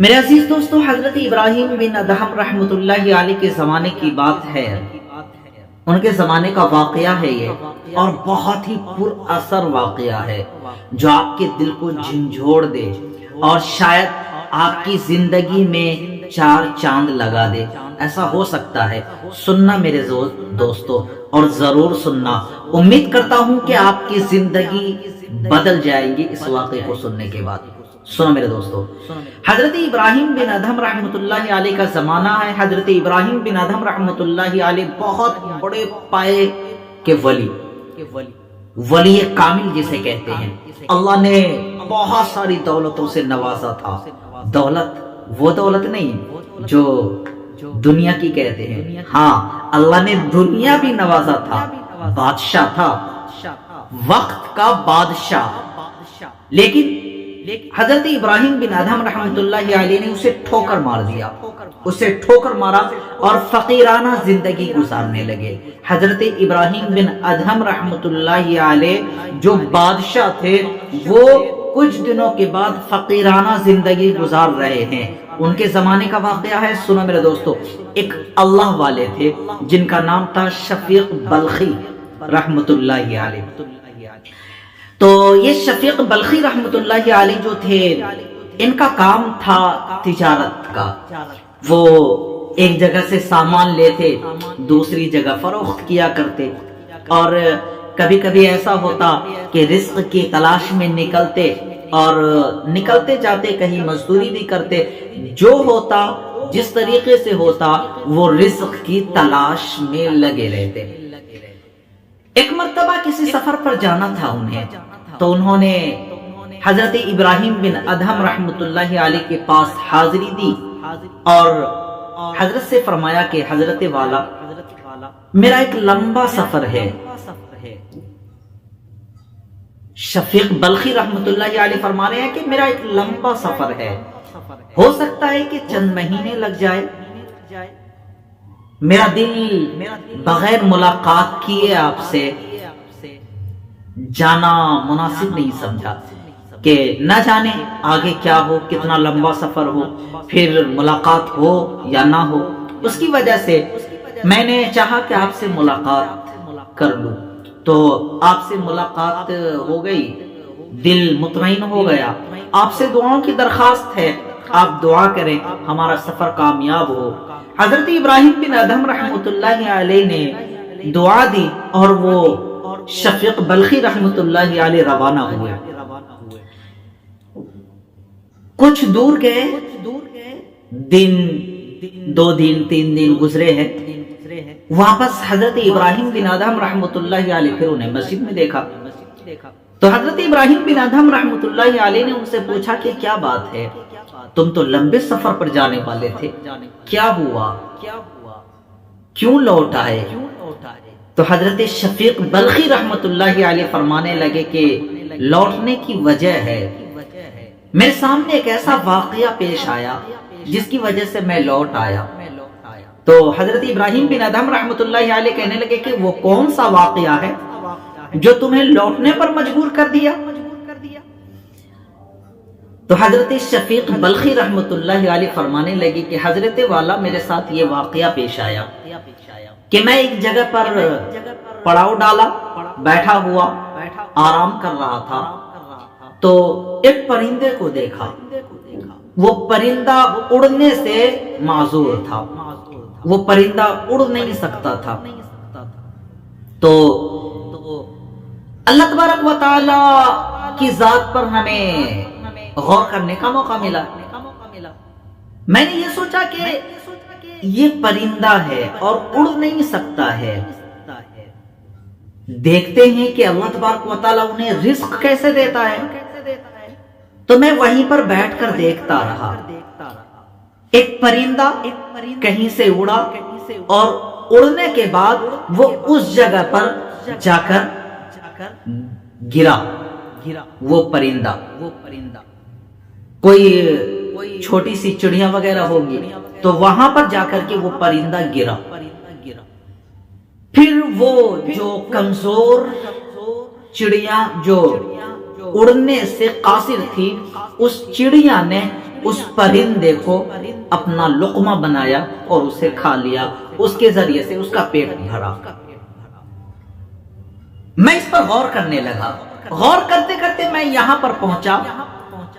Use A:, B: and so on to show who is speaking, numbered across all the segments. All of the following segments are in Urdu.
A: میرے عزیز دوستو، حضرت ابراہیم بن ادہم رحمۃ اللہ علیہ کے زمانے کی بات ہے، ان کے زمانے کا واقعہ ہے یہ، اور بہت ہی پر اثر واقعہ ہے جو آپ کے دل کو جھنجھوڑ دے اور شاید آپ کی زندگی میں چار چاند لگا دے۔ ایسا ہو سکتا ہے، سننا میرے دوستو، اور ضرور سننا۔ امید کرتا ہوں کہ آپ کی زندگی بدل جائے گی اس واقعے کو سننے کے بعد۔ سنو میرے دوستو، حضرت ابراہیم بن ادہم رحمۃ اللہ علیہ کا زمانہ ہے۔ حضرت ابراہیم بن ادہم رحمۃ اللہ علیہ بہت بڑے پائے کے ولی کامل جسے کہتے ہیں۔ اللہ نے بہت ساری دولتوں سے نوازا تھا۔ دولت وہ دولت نہیں جو دنیا کی کہتے ہیں، ہاں اللہ نے دنیا بھی نوازا تھا، بادشاہ تھا، وقت کا بادشاہ۔ لیکن حضرت ابراہیم بن ادہم رحمۃ اللہ علیہ نے اسے ٹھوکر مار دیا، اسے ٹھوکر مارا اور فقیرانہ زندگی گزارنے لگے۔ حضرت ابراہیم بن ادہم رحمۃ اللہ علیہ جو بادشاہ تھے، وہ کچھ دنوں کے بعد فقیرانہ زندگی گزار رہے ہیں۔ ان کے زمانے کا واقعہ ہے، سنو میرے دوستو۔ ایک اللہ والے تھے جن کا نام تھا شفیق بلخی رحمۃ اللہ علیہ۔ تو یہ شفیق بلخی رحمۃ اللہ علیہ جو تھے، ان کا کام تھا تجارت کا۔ وہ ایک جگہ سے سامان لیتے، دوسری جگہ فروخت کیا کرتے، اور کبھی کبھی ایسا ہوتا کہ رزق کی تلاش میں نکلتے، اور نکلتے جاتے کہیں مزدوری بھی کرتے۔ جو ہوتا، جس طریقے سے ہوتا، وہ رزق کی تلاش میں لگے رہتے۔ ایک مرتبہ کسی سفر پر جانا تھا انہیں، تو انہوں نے حضرت ابراہیم بن ادہم رحمۃ اللہ علیہ کے پاس حاضری دی اور حضرت سے فرمایا کہ حضرت والا، میرا ایک لمبا سفر ہے۔ شفیق بلخی رحمۃ اللہ علیہ فرما رہے ہیں کہ میرا ایک لمبا سفر ہے، ہو سکتا ہے کہ چند مہینے لگ جائے۔ میرا دل بغیر ملاقات کیے آپ سے جانا مناسب نہیں سمجھا، کہ نہ جانے آگے کیا ہو، کتنا لمبا سفر ہو، پھر ملاقات ہو یا نہ ہو۔ اس کی وجہ سے میں نے چاہا کہ آپ سے ملاقات کر لوں، تو آپ سے ملاقات ہو گئی، دل مطمئن ہو گیا۔ آپ سے دعاؤں کی درخواست ہے، آپ دعا کریں ہمارا سفر کامیاب ہو۔ حضرت ابراہیم بن ادہم رحمۃ اللہ علیہ نے دعا دی اور وہ شفیق بلخی رحمۃ اللہ علیہ روانہ ہوئے۔ کچھ دور گئے، دن، 2 دن 3 دن گزرے ہیں، واپس حضرت ابراہیم بن ادہم رحمۃ اللہ علیہ پھر انہیں مسجد میں دیکھا۔ تو حضرت ابراہیم بن ادہم رحمۃ اللہ علیہ نے ان سے پوچھا کہ کیا بات ہے، تم تو لمبے سفر پر جانے والے تھے، کیا ہوا، کیوں لوٹ آئے؟ تو حضرت شفیق بلخی رحمۃ اللہ علیہ فرمانے لگے کہ لوٹنے کی وجہ ہے، میرے سامنے ایک ایسا واقعہ پیش آیا جس کی وجہ سے میں لوٹ آیا۔ تو حضرت ابراہیم بن ادہم رحمۃ اللہ علیہ کہنے لگے کہ وہ کون سا واقعہ ہے جو تمہیں لوٹنے پر مجبور کر دیا؟ تو حضرت شفیق بلخی رحمۃ اللہ علیہ فرمانے لگے کہ حضرت والا، میرے ساتھ یہ واقعہ پیش آیا کہ میں ایک جگہ پر پڑاؤ ڈالا، بیٹھا ہوا آرام کر رہا تھا، تو ایک پرندے کو دیکھا۔ وہ پرندہ اڑنے سے معذور تھا، وہ پرندہ اڑ نہیں سکتا تھا۔ تو اللہ تبارک و تعالی کی ذات پر ہمیں غور کرنے کا موقع ملا۔ میں نے یہ سوچا کہ یہ پرندہ ہے اور اڑ نہیں سکتا ہے، دیکھتے ہیں کہ اللہ تبارک و تعالی انہیں رزق کیسے دیتا ہے۔ تو میں وہیں پر بیٹھ کر دیکھتا رہا، ایک پرندہ کہیں سے اڑا اور اڑنے کے بعد وہ اس جگہ پر جا کر گرا۔ وہ پرندہ کوئی چھوٹی سی چڑیا وغیرہ ہوگی، تو وہاں پر جا کر کے وہ پرندہ گرا۔ پھر وہ جو کمزور چڑیا جو اڑنے سے قاصر تھی، اس چڑیا نے اس پرندے کو اپنا لقمہ بنایا اور اسے کھا لیا، اس کے ذریعے سے اس کا پیٹ بھرا۔ میں اس پر غور کرنے لگا، غور کرتے کرتے میں یہاں پر پہنچا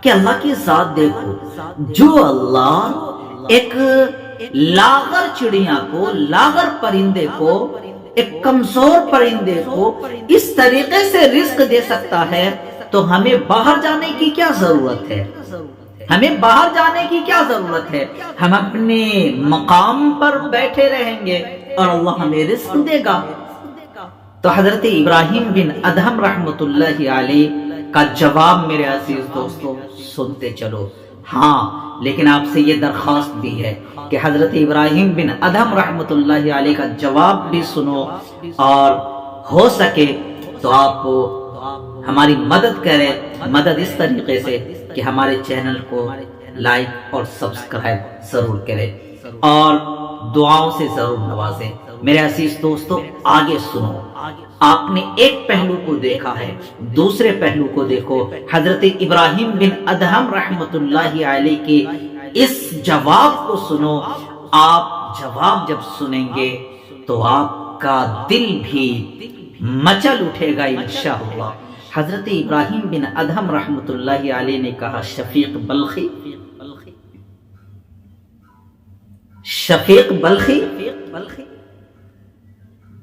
A: کہ اللہ کی ذات دیکھو، جو اللہ ایک لاغر چڑیا کو، لاغر پرندے کو، ایک کمزور پرندے کو اس طریقے سے رزق دے سکتا ہے، تو ہمیں باہر جانے کی کیا ضرورت ہے؟ ہمیں باہر جانے کی کیا ضرورت ہے؟ ہم اپنے مقام پر بیٹھے رہیں گے اور اللہ ہمیں رزق دے گا۔ تو حضرت ابراہیم بن ادہم رحمت اللہ علیہ کا جواب میرے عزیز دوستو سنتے چلو۔ ہاں، لیکن آپ سے یہ درخواست بھی ہے کہ حضرت ابراہیم بن ادہم رحمت اللہ علیہ کا جواب بھی سنو، اور ہو سکے تو آپ ہماری مدد کریں، مدد اس طریقے سے کہ ہمارے چینل کو لائک اور سبسکرائب ضرور کریں اور دعاؤں سے ضرور نوازیں۔ میرے عزیز دوستو آگے سنو، آپ نے ایک پہلو کو دیکھا ہے، دوسرے پہلو کو دیکھو۔ حضرت ابراہیم بن ادہم رحمت اللہ علیہ کے اس جواب کو سنو۔ آپ جواب جب سنیں گے تو آپ کا دل بھی مچل اٹھے گا انشاءاللہ۔ حضرت ابراہیم بن ادہم رحمت اللہ علیہ نے کہا، شفیق بلخی، شفیق بلخی،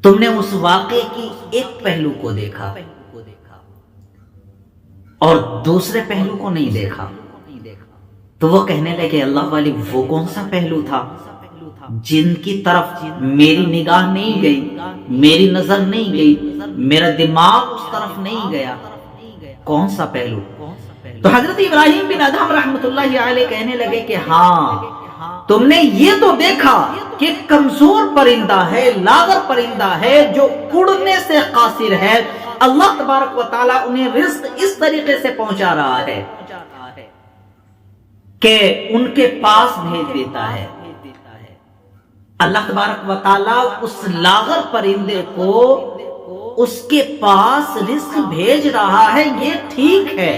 A: تم نے اس واقعے کی ایک پہلو کو دیکھا اور دوسرے پہلو کو نہیں دیکھا۔ تو وہ کہنے لگے، اللہ والے وہ کون سا پہلو تھا جن کی طرف میری نگاہ نہیں گئی، میری نظر نہیں گئی، میرا دماغ اس طرف نہیں گیا؟ کون سا پہلو؟ تو حضرت ابراہیم بن ادہم رحمت اللہ علیہ کہنے لگے کہ ہاں، تم نے یہ تو دیکھا کہ کمزور پرندہ ہے، لاغر پرندہ ہے، جو اڑنے سے قاصر ہے، اللہ تبارک و تعالیٰ انہیں رزق اس طریقے سے پہنچا رہا ہے کہ ان کے پاس بھیج دیتا ہے۔ اللہ تبارک و تعالیٰ اس لاغر پرندے کو اس کے پاس رزق بھیج رہا ہے، یہ ٹھیک ہے،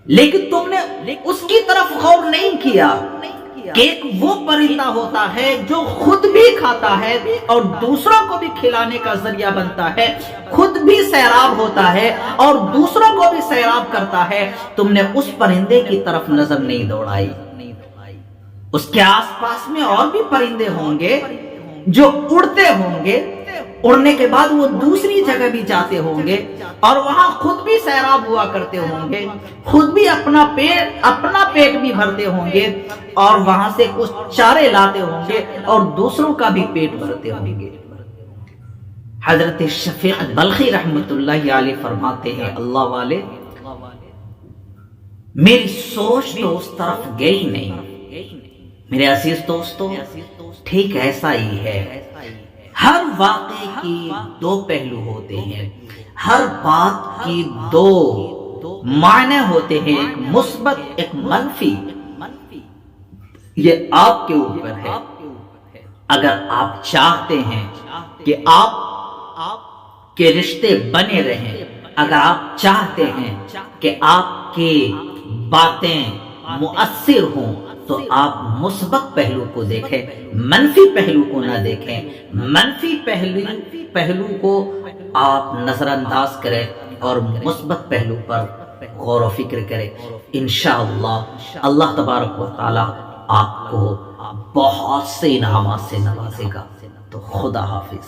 A: لیکن تم نے اس کی طرف غور نہیں کیا کہ ایک وہ پرندہ ہوتا ہے جو خود بھی کھاتا ہے اور دوسروں کو بھی کھلانے کا ذریعہ بنتا ہے، خود بھی سیراب ہوتا ہے اور دوسروں کو بھی سیراب کرتا ہے۔ تم نے اس پرندے کی طرف نظر نہیں دوڑائی۔ اس کے آس پاس میں اور بھی پرندے ہوں گے جو اڑتے ہوں گے، اڑنے کے بعد وہ دوسری جگہ بھی جاتے ہوں گے اور وہاں خود بھی سیراب ہوا کرتے ہوں گے، خود بھی اپنا پیٹ بھی بھرتے ہوں گے اور وہاں سے کچھ چارے لاتے ہوں گے اور دوسروں کا بھی پیٹ بھرتے ہوں گے۔ حضرت شفیق بلخی رحمت اللہ علیہ فرماتے ہیں، اللہ والے میری سوچ تو اس طرف گئی نہیں۔ میرے عزیز دوستو ٹھیک ایسا ہی ہے، ہر واقعے کی دو پہلو ہوتے ہیں، ہر بات کی دو معنی ہوتے ہیں، ایک مثبت ایک منفی۔ یہ آپ کے اوپر ہے، اگر آپ چاہتے ہیں کہ آپ کے رشتے بنے رہیں، اگر آپ چاہتے ہیں کہ آپ کی باتیں مؤثر ہوں، تو آپ مثبت پہلو کو دیکھیں، منفی پہلو کو نہ دیکھیں۔ منفی پہلو کو آپ نظر انداز کریں اور مثبت پہلو پر غور و فکر کریں۔ انشاءاللہ اللہ تبارک و تعالی آپ کو بہت سے انعامات سے نوازے گا۔ تو خدا حافظ۔